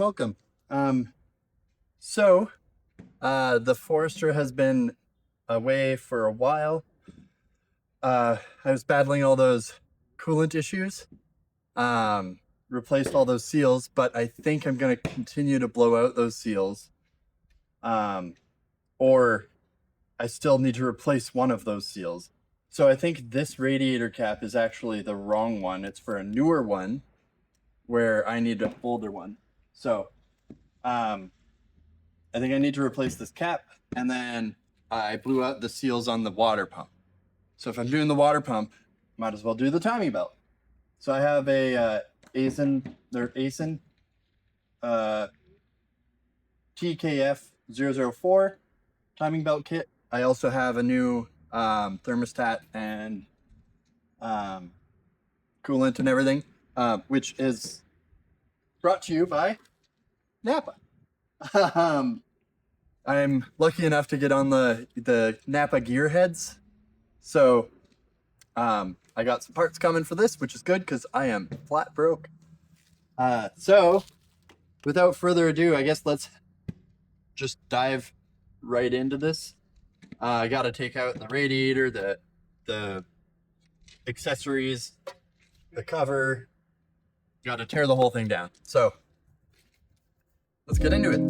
welcome. The Forester has been away for a while. I was battling all those coolant issues, replaced all those seals, but I think I'm going to continue to blow out those seals. Or I still need to replace one of those seals. So I think this radiator cap is actually the wrong one. It's for a newer one where I need an older one. So I think I need to replace this cap, and then I blew out the seals on the water pump. So if I'm doing the water pump, might as well do the timing belt. So I have a ASIN TKF 004 timing belt kit. I also have a new thermostat and coolant and everything, which is brought to you by Napa. I'm lucky enough to get on the Napa gearheads, so I got some parts coming for this, which is good because I am flat broke. So without further ado, I guess let's just dive right into this. I got to take out the radiator, the accessories, the cover. Got to tear the whole thing down. So let's get into it.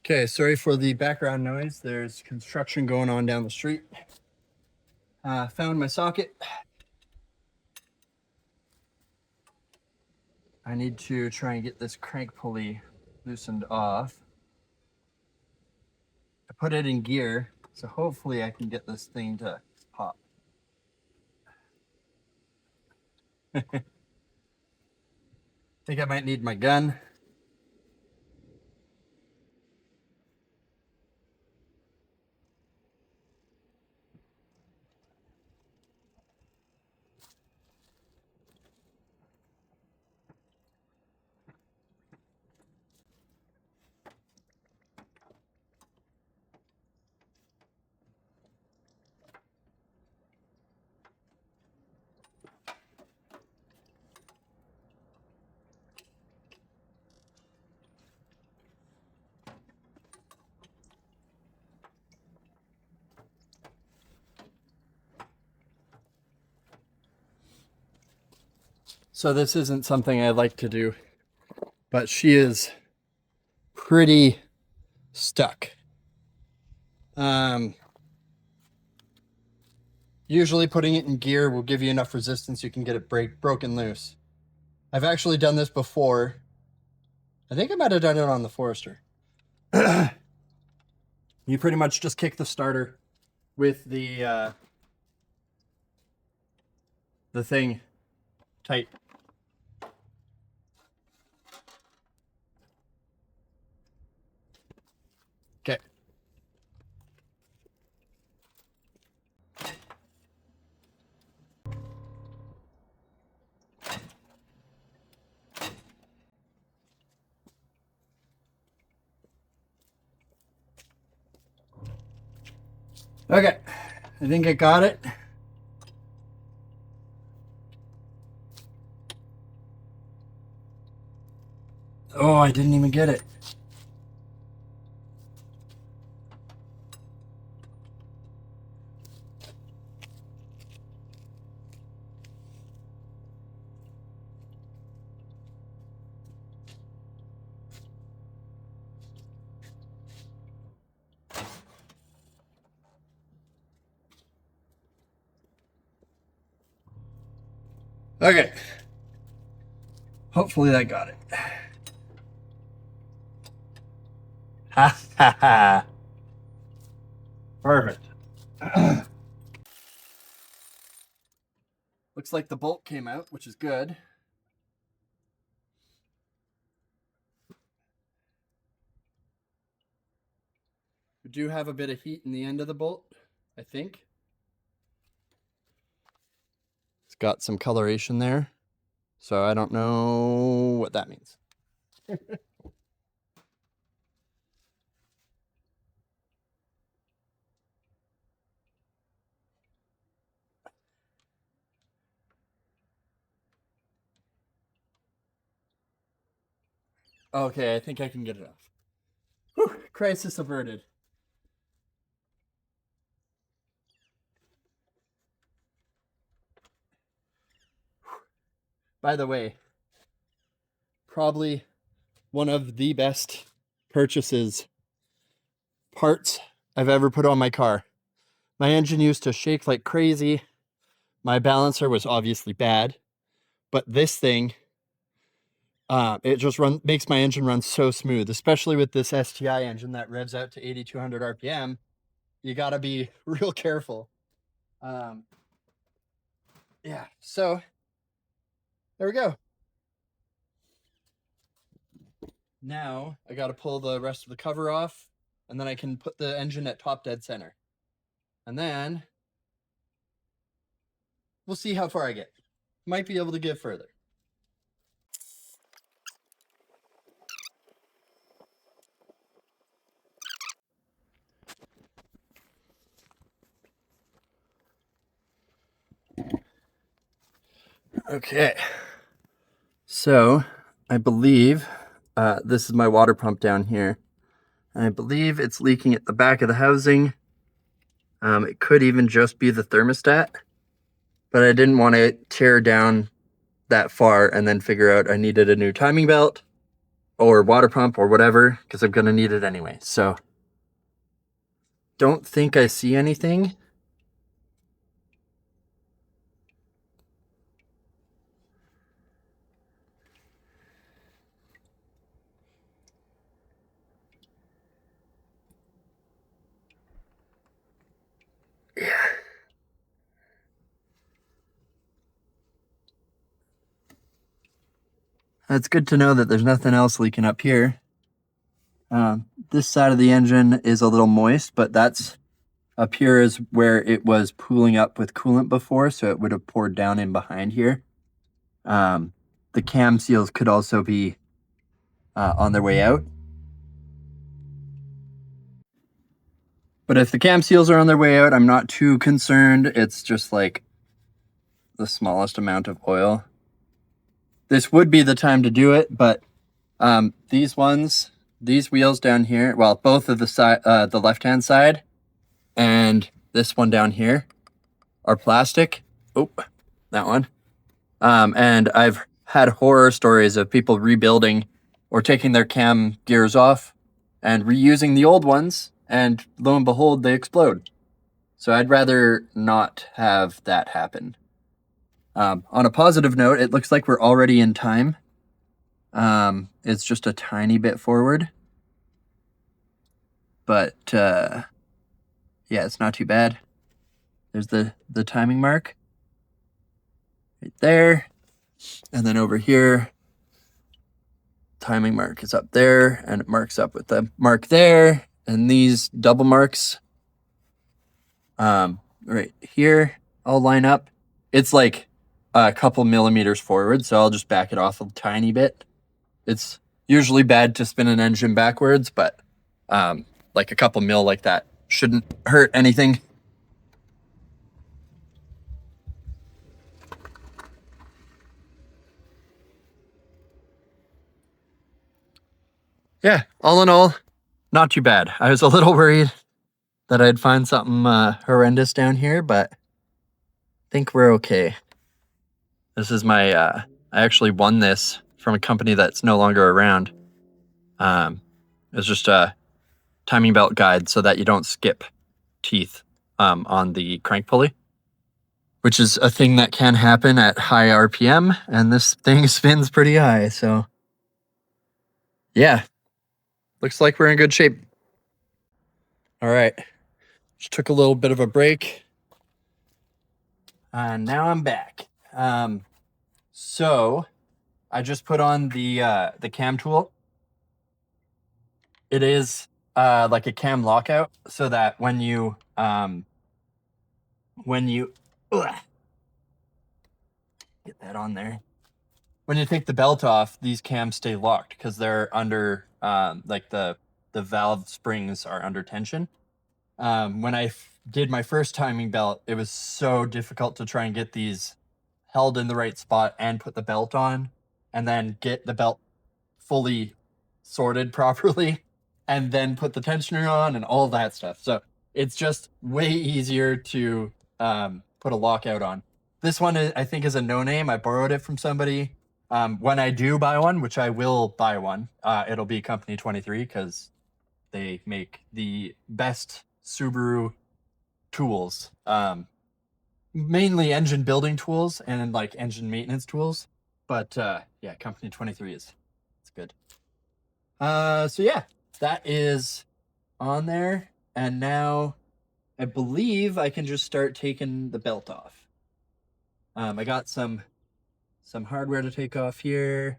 Okay, sorry for the background noise. There's construction going on down the street. Found my socket. I need to try and get this crank pulley loosened off. I put it in gear, so hopefully I can get this thing to pop. Think I might need my gun. So this isn't something I like to do, but she is pretty stuck. Usually putting it in gear will give you enough resistance you can get it broken loose. I've actually done this before. I think I might have done it on the Forester. You pretty much just kick the starter with the the thing tight. Okay. Okay, I think I got it. Oh, I didn't even get it. Okay. Hopefully that got it. Ha ha ha. Perfect. Looks like the bolt came out, which is good. We do have a bit of heat in the end of the bolt, I think. It's got some coloration there, so I don't know what that means. Okay, I think I can get it off. Whew, crisis averted. By the way, probably one of the best parts I've ever put on my car. My engine used to shake like crazy. My balancer was obviously bad, but this thing, it just makes my engine run so smooth, especially with this STI engine that revs out to 8,200 RPM. You gotta be real careful. Yeah, so there we go. Now I gotta pull the rest of the cover off, and then I can put the engine at top dead center. And then we'll see how far I get. Might be able to get further. Okay, so I believe this is my water pump down here. I believe it's leaking at the back of the housing. It could even just be the thermostat, but I didn't want to tear down that far and then figure out I needed a new timing belt or water pump or whatever, because I'm going to need it anyway. So don't think I see anything. Yeah. It's good to know that there's nothing else leaking up here. This side of the engine is a little moist, but that's up here is where it was pooling up with coolant before, so it would have poured down in behind here. The cam seals could also be on their way out. But if the cam seals are on their way out, I'm not too concerned. It's just like the smallest amount of oil. This would be the time to do it, but these wheels down here, well, both of the left-hand side and this one down here are plastic. Oh, that one. And I've had horror stories of people rebuilding or taking their cam gears off and reusing the old ones, and lo and behold, they explode. So I'd rather not have that happen. On a positive note, it looks like we're already in time. It's just a tiny bit forward. But yeah, it's not too bad. There's the timing mark. right there. And then over here, timing mark is up there, and it marks up with the mark there. And these double marks right here all line up. It's like a couple millimeters forward, so I'll just back it off a tiny bit. It's usually bad to spin an engine backwards, but like a couple mil like that shouldn't hurt anything. Yeah, all in all, not too bad. I was a little worried that I'd find something horrendous down here, but I think we're okay. This is my, I actually won this from a company that's no longer around. It's just a timing belt guide so that you don't skip teeth on the crank pulley, which is a thing that can happen at high RPM, and this thing spins pretty high, so yeah, looks like we're in good shape. All right, just took a little bit of a break, and now I'm back. So I just put on the cam tool. It is like a cam lockout, so that when you get that on there, when you take the belt off, these cams stay locked because they're under like the valve springs are under tension. When I did my first timing belt, it was so difficult to try and get these held in the right spot and put the belt on, and then get the belt fully sorted properly, and then put the tensioner on and all that stuff. So it's just way easier to put a lockout on. This one, I think, is a no-name. I borrowed it from somebody. When I do buy one, which I will buy one, it'll be Company 23 because they make the best Subaru tools. Mainly engine building tools and like engine maintenance tools. But yeah, Company 23 it's good. So yeah, that is on there. And now I believe I can just start taking the belt off. I got some hardware to take off here.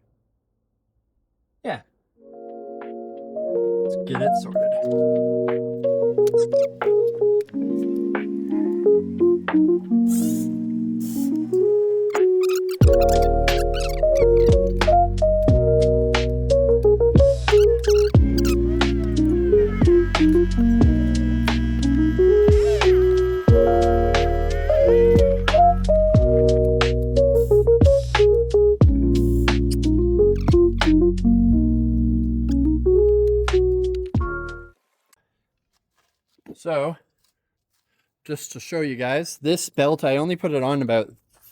Yeah. Let's get it sorted. So, just to show you guys, this belt, I only put it on about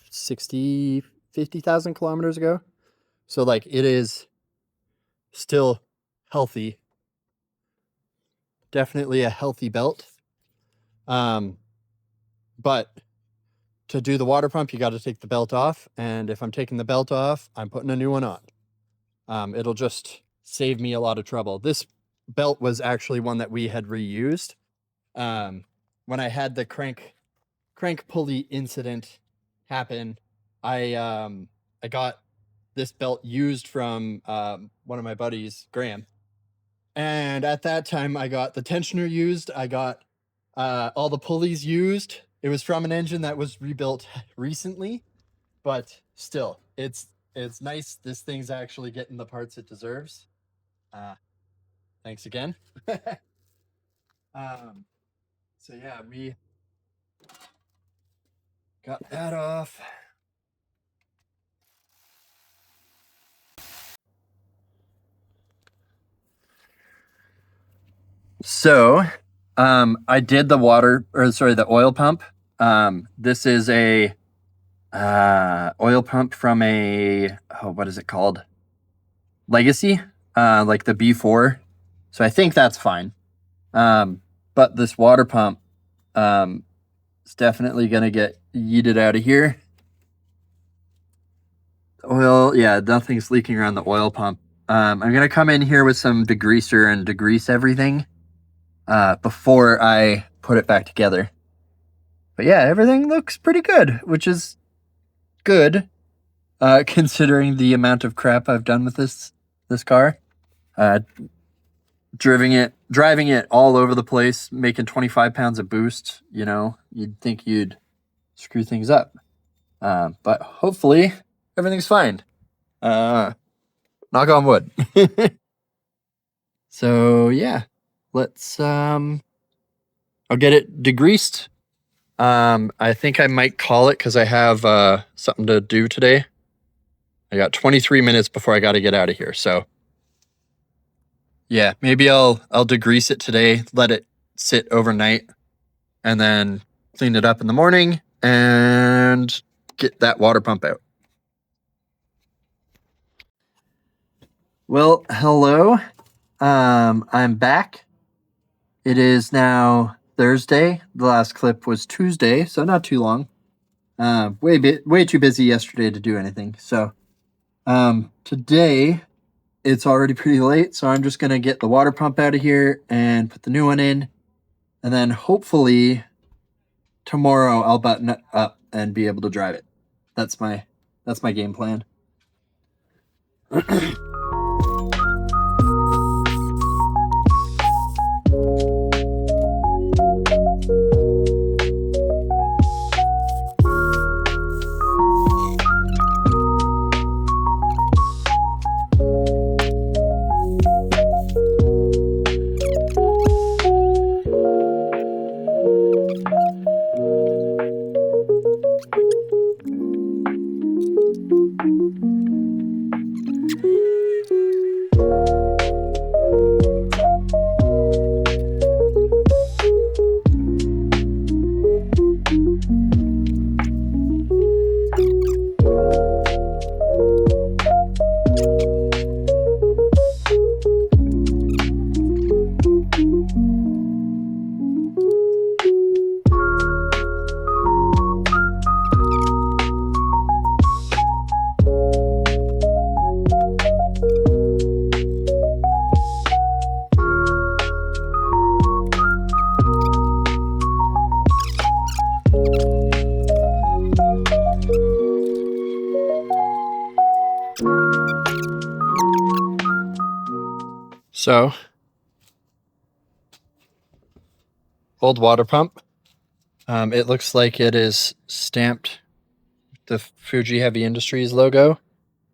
50,000 kilometers ago. So like it is still healthy. Definitely a healthy belt. But to do the water pump, you got to take the belt off. And if I'm taking the belt off, I'm putting a new one on. It'll just save me a lot of trouble. This belt was actually one that we had reused. When I had the crank pulley incident happen, I got this belt used from one of my buddies, Graham. And at that time, I got the tensioner used. I got all the pulleys used. It was from an engine that was rebuilt recently, but still, it's nice. This thing's actually getting the parts it deserves. Thanks again. So yeah, we got that off. So, I did the the oil pump. This is a oil pump from what is it called? Legacy, like the B4. So I think that's fine. But this water pump, is definitely gonna get yeeted out of here. Oil, yeah, nothing's leaking around the oil pump. I'm gonna come in here with some degreaser and degrease everything before I put it back together. But yeah, everything looks pretty good, which is good, considering the amount of crap I've done with this car. Driving it all over the place, making 25 pounds of boost. You know, you'd think you'd screw things up, but hopefully everything's fine. Knock on wood. So yeah, let's I'll get it degreased. I think I might call it because I have something to do today. I got 23 minutes before I got to get out of here. So yeah, maybe I'll degrease it today, let it sit overnight, and then clean it up in the morning and get that water pump out. Well, hello. I'm back. It is now Thursday. The last clip was Tuesday, so not too long. Way too busy yesterday to do anything. So today it's already pretty late, so I'm just gonna get the water pump out of here and put the new one in, and then hopefully tomorrow I'll button it up and be able to drive it. That's my game plan. So, old water pump. It looks like it is stamped the Fuji Heavy Industries logo.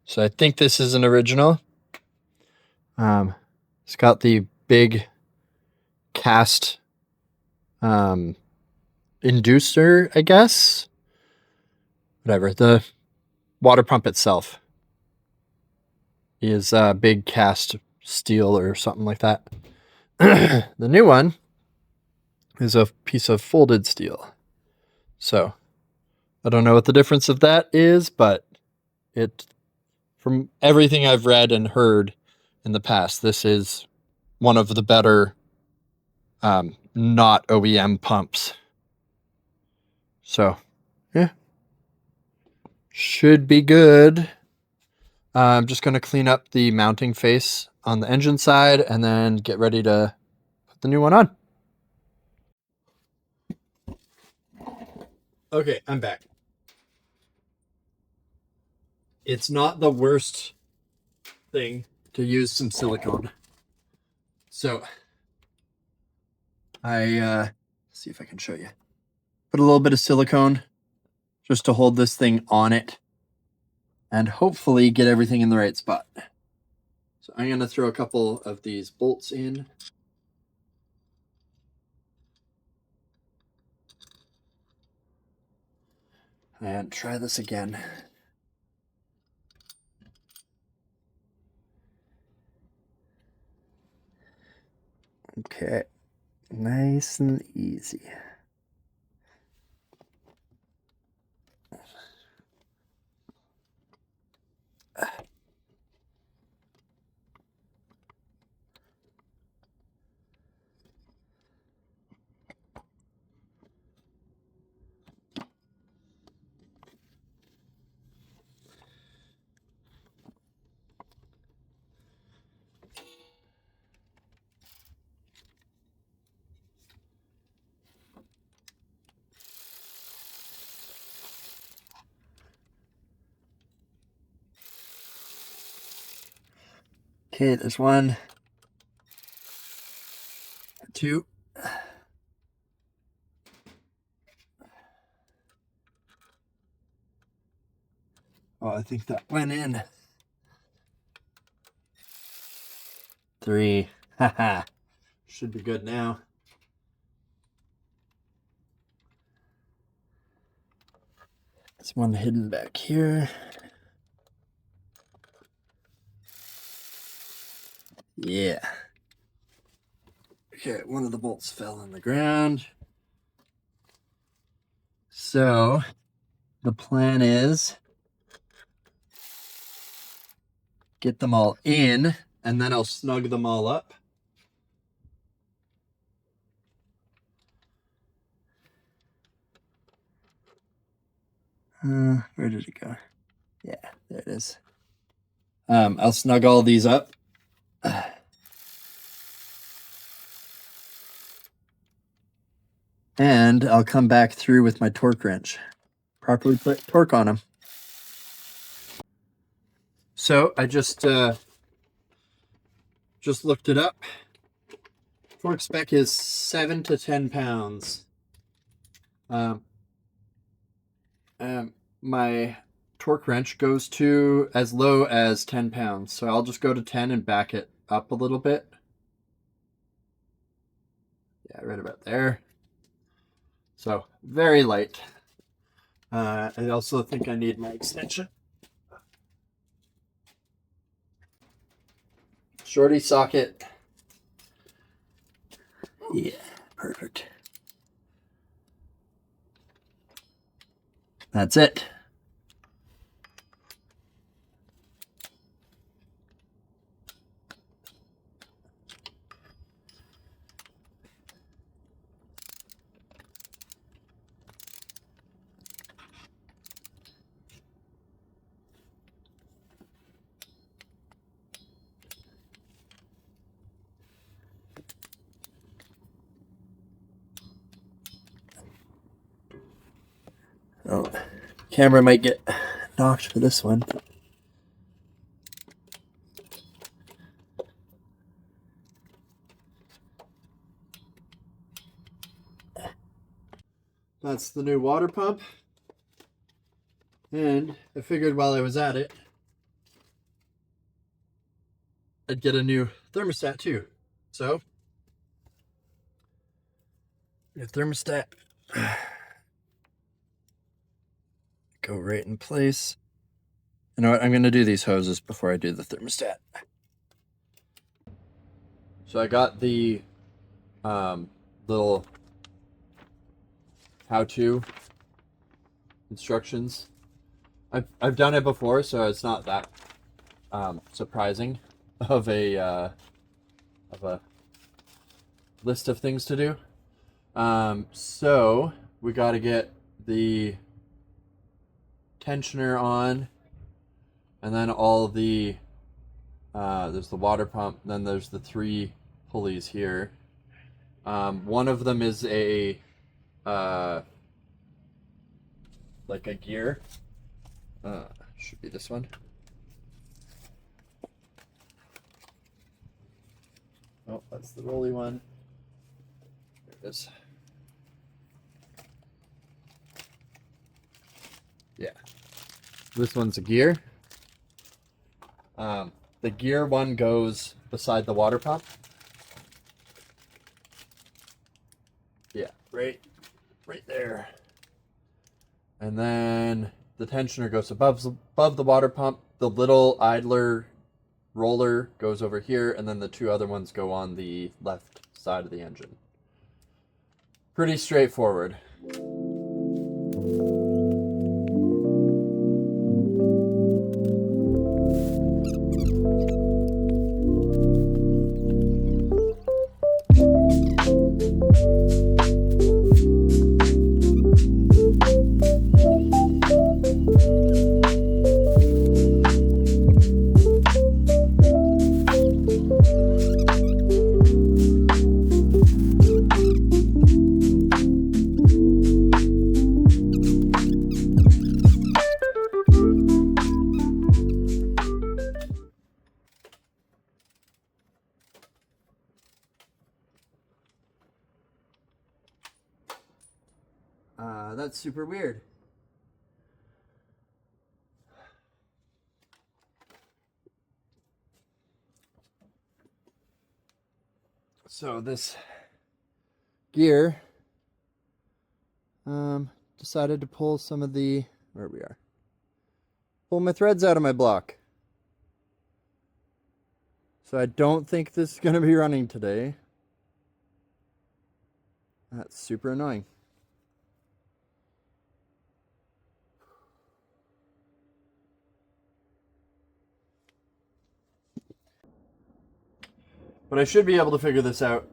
So I think this is an original. It's got the big cast inducer, I guess. Whatever. The water pump itself is big cast steel or something like that. The new one is a piece of folded steel. So I don't know what the difference of that is, but from everything I've read and heard in the past, this is one of the better not OEM pumps. So yeah, should be good. I'm just going to clean up the mounting face on the engine side and then get ready to put the new one on. Okay, I'm back. It's not the worst thing to use some silicone. So I see if I can show you. Put a little bit of silicone just to hold this thing on it and hopefully get everything in the right spot. So I'm going to throw a couple of these bolts in. And try this again. Okay, nice and easy. Okay, there's one, two. Oh, I think that went in. 3. Haha. Should be good now. There's one hidden back here. Yeah. Okay, one of the bolts fell on the ground. So the plan is get them all in, and then I'll snug them all up. Where did it go? Yeah, there it is. I'll snug all these up. And I'll come back through with my torque wrench. Properly put torque on them. So I just looked it up. Torque spec is 7 to 10 pounds. My torque wrench goes to as low as 10 pounds. So I'll just go to 10 and back it up a little bit. Yeah, right about there. So very light. I also think I need my extension. Shorty socket. Yeah, perfect. That's it. Oh, camera might get knocked for this one. That's the new water pump. And I figured while I was at it, I'd get a new thermostat too. So, your thermostat. Go right in place. You know what? I'm going to do these hoses before I do the thermostat. So I got the little how-to instructions. I've done it before, so it's not that surprising of a list of things to do. So we got to get the tensioner on, and then all the there's the water pump, then there's the 3 pulleys here. One of them is a like a gear. Should be this one. Oh, that's the rolly one. There it is. Yeah. This one's a gear. The gear one goes beside the water pump. Yeah, right there. And then the tensioner goes above the water pump. The little idler roller goes over here, and then the 2 other ones go on the left side of the engine. Pretty straightforward. That's super weird. So this gear decided to pull some of the, where we are, pull my threads out of my block. So I don't think this is going to be running today. That's super annoying. But I should be able to figure this out.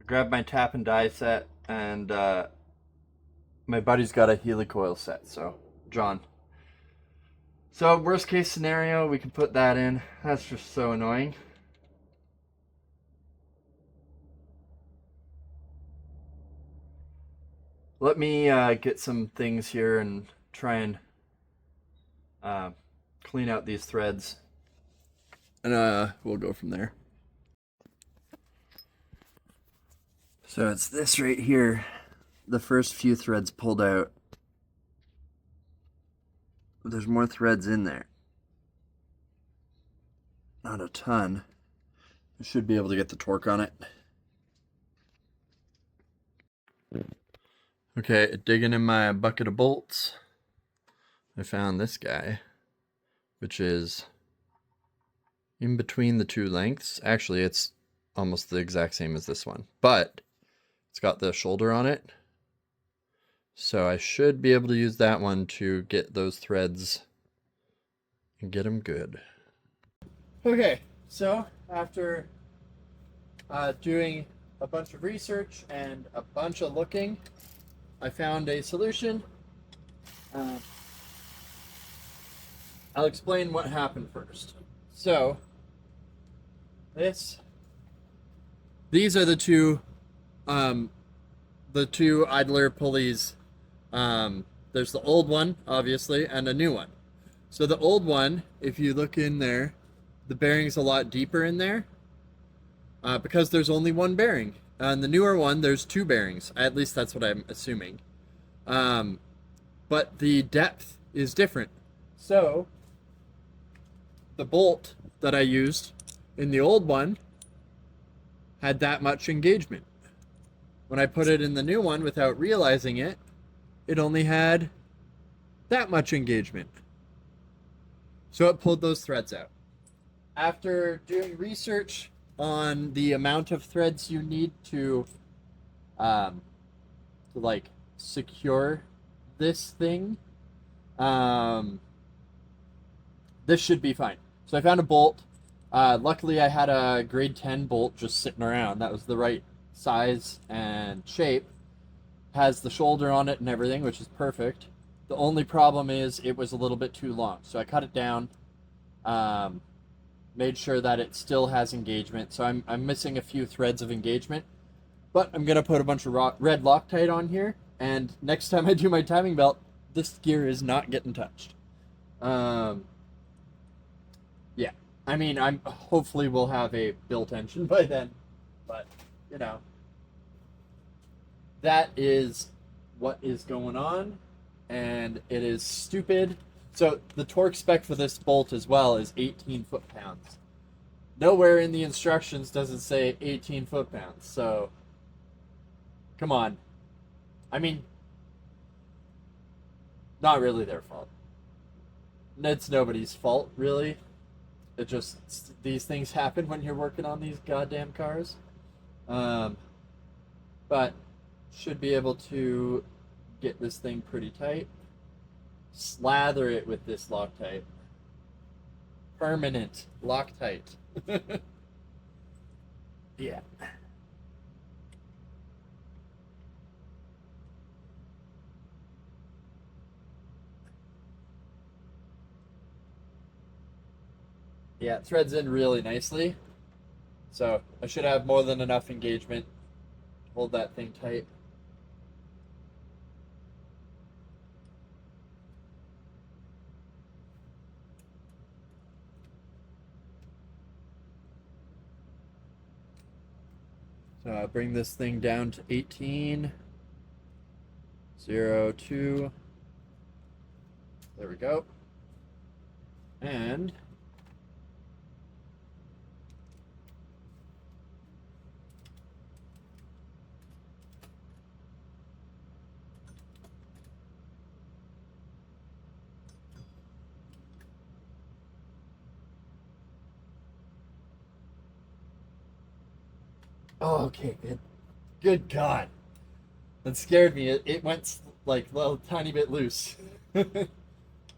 Grab my tap and die set, and my buddy's got a helicoil set, so John. So worst case scenario, we can put that in. That's just so annoying. Let me get some things here and try and clean out these threads, and we'll go from there. So it's this right here. The first few threads pulled out. There's more threads in there. Not a ton. I should be able to get the torque on it. Okay, digging in my bucket of bolts, I found this guy, which is in between the two lengths. Actually, it's almost the exact same as this one, but it's got the shoulder on it. So I should be able to use that one to get those threads and get them good. Okay, so after doing a bunch of research and a bunch of looking, I found a solution. I'll explain what happened first. So these are the two idler pulleys. There's the old one, obviously, and a new one. So the old one, if you look in there, the bearing's a lot deeper in there because there's only one bearing. And the newer one, there's two bearings. At least that's what I'm assuming. But the depth is different. So the bolt that I used in the old one had that much engagement. When I put it in the new one without realizing it, it only had that much engagement. So it pulled those threads out. After doing research on the amount of threads you need to like secure this thing, this should be fine. So I found a bolt. Luckily I had a grade 10 bolt just sitting around. That was the right size and shape. Has the shoulder on it and everything, which is perfect. The only problem is it was a little bit too long. So I cut it down, made sure that it still has engagement. So I'm missing a few threads of engagement, but I'm gonna put a bunch of red Loctite on here, and next time I do my timing belt, this gear is not getting touched. Yeah, I mean, hopefully we'll have a built engine by then, but you know, that is what is going on, and it is stupid. So the torque spec for this bolt as well is 18 foot-pounds. Nowhere in the instructions does it say 18 foot-pounds, so come on. I mean, not really their fault. It's nobody's fault, really. It just, these things happen when you're working on these goddamn cars. But should be able to get this thing pretty tight. Slather it with this Loctite. Permanent Loctite. Yeah. Yeah, it threads in really nicely. So I should have more than enough engagement to hold that thing tight. bring this thing down to 18, 0, 2. There we go. And oh, okay, good God. That scared me. It went like a little tiny bit loose.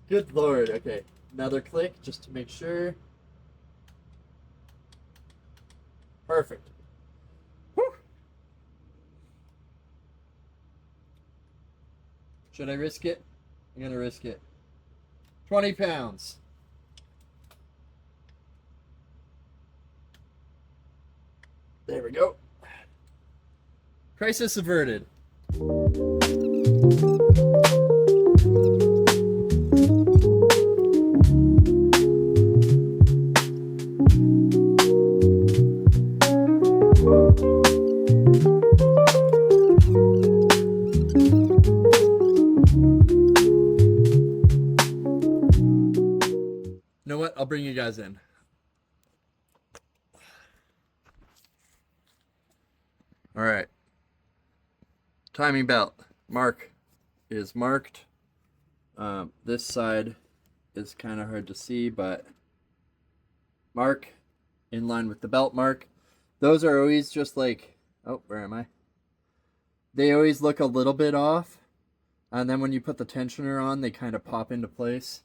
Good Lord. Okay, another click just to make sure. Perfect. Whew. Should I risk it? I'm gonna risk it. 20 pounds. There we go. Crisis averted. You know what? I'll bring you guys in. All right. Timing belt. Mark is marked. This side is kind of hard to see, but mark in line with the belt mark. Those are always just like, oh, where am I? They always look a little bit off. And then when you put the tensioner on, they kind of pop into place.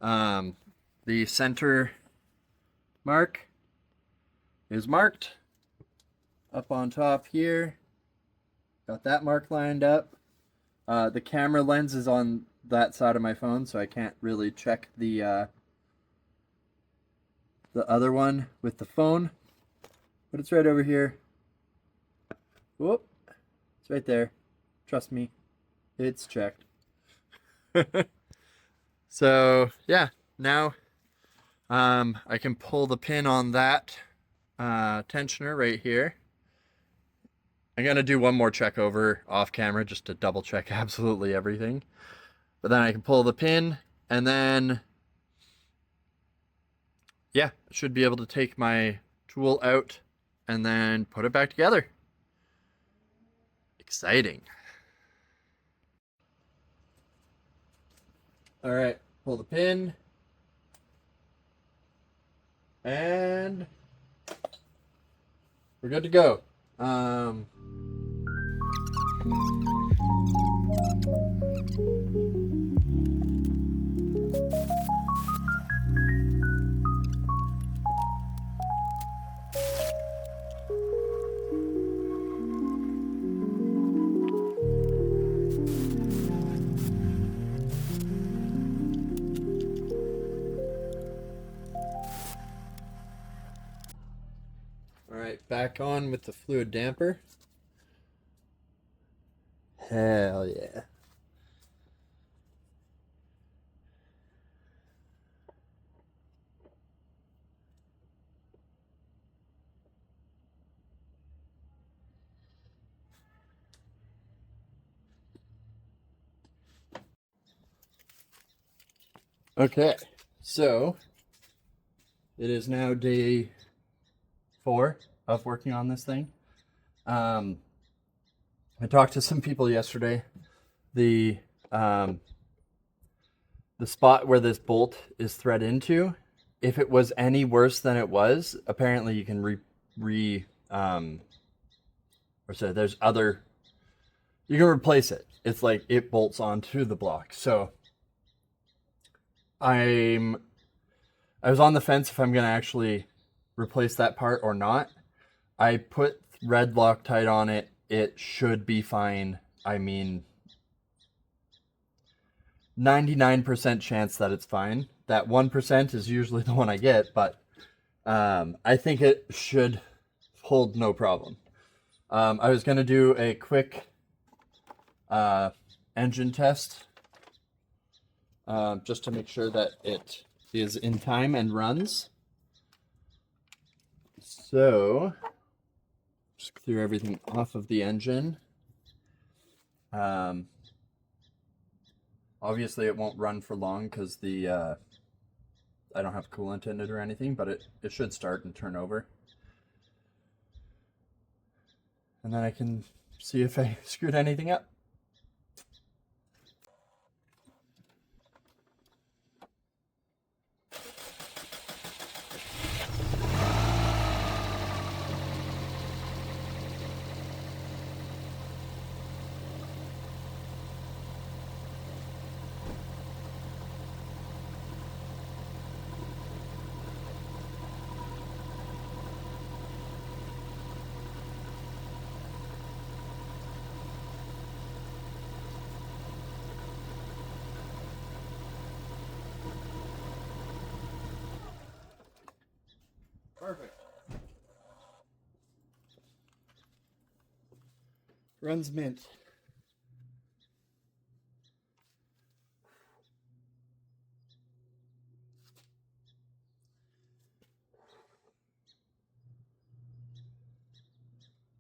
The center mark is marked up on top here. Got that mark lined up. The camera lens is on that side of my phone, so I can't really check the other one with the phone. But it's right over here. Whoop. It's right there. Trust me. It's checked. So, yeah. Now, I can pull the pin on that tensioner right here. I'm going to do one more check over off camera just to double check absolutely everything. But then I can pull the pin and then, yeah, should be able to take my tool out and then put it back together. Exciting. All right, pull the pin. And we're good to go. All right, back on with the fluid damper. Hell yeah. Okay, so it is now day 4 of working on this thing. I talked to some people yesterday. The spot where this bolt is thread into, if it was any worse than it was, apparently you can there's other, you can replace it. It's like it bolts onto the block. So I was on the fence if I'm going to actually replace that part or not. I put red Loctite on it. It should be fine. I mean, 99% chance that it's fine. That 1% is usually the one I get, but I think it should hold no problem. I was going to do a quick engine test just to make sure that it is in time and runs. So, Just clear everything off of the engine. Obviously it won't run for long because the I don't have coolant in it or anything, but it should start and turn over. And then I can see if I screwed anything up. Perfect. Runs mint.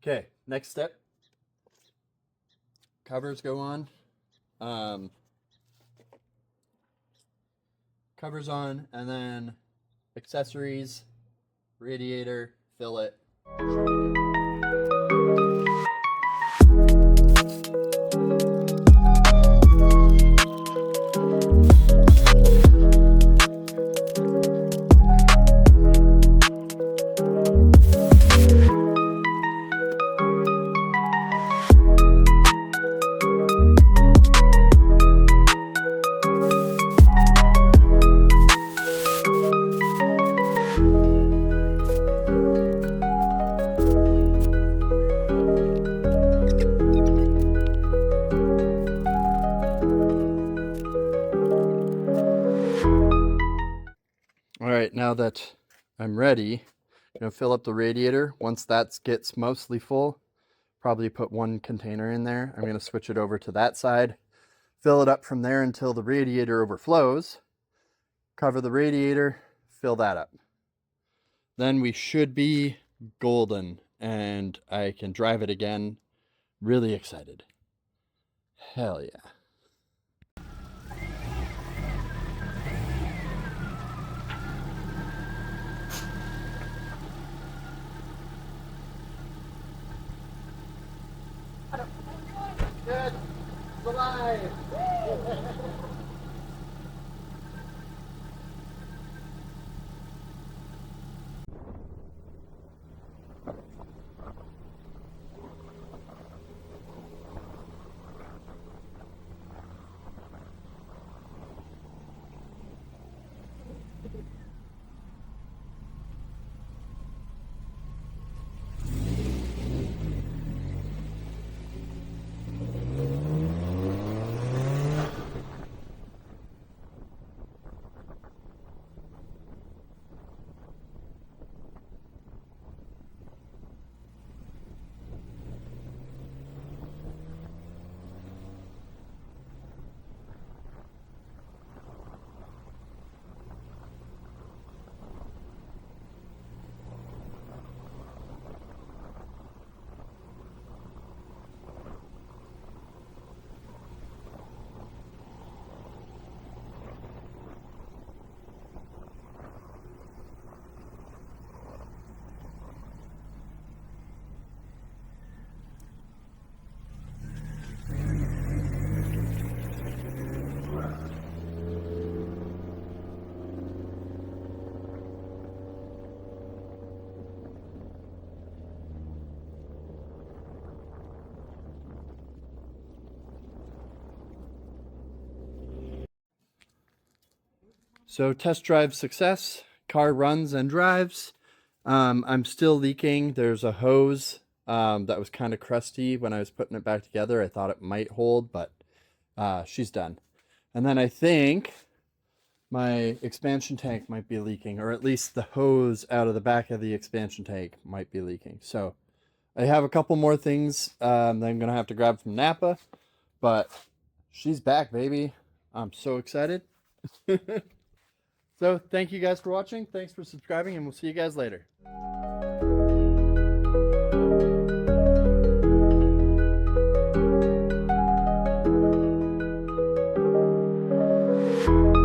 Okay, next step. Covers go on. Covers on, and then accessories, radiator, fillet. All right, now that I'm ready, I'm gonna fill up the radiator. Once that gets mostly full, probably put one container in there. I'm gonna switch it over to that side, fill it up from there until the radiator overflows, cover the radiator, fill that up. Then we should be golden and I can drive it again. Really excited. Hell yeah. Good. It's alive. So test drive success, car runs and drives. I'm still leaking. There's a hose that was kind of crusty when I was putting it back together. I thought it might hold, but she's done. And then I think my expansion tank might be leaking, or at least the hose out of the back of the expansion tank might be leaking. So I have a couple more things that I'm going to have to grab from Napa, but she's back, baby. I'm so excited. So thank you guys for watching. Thanks for subscribing, and we'll see you guys later. you.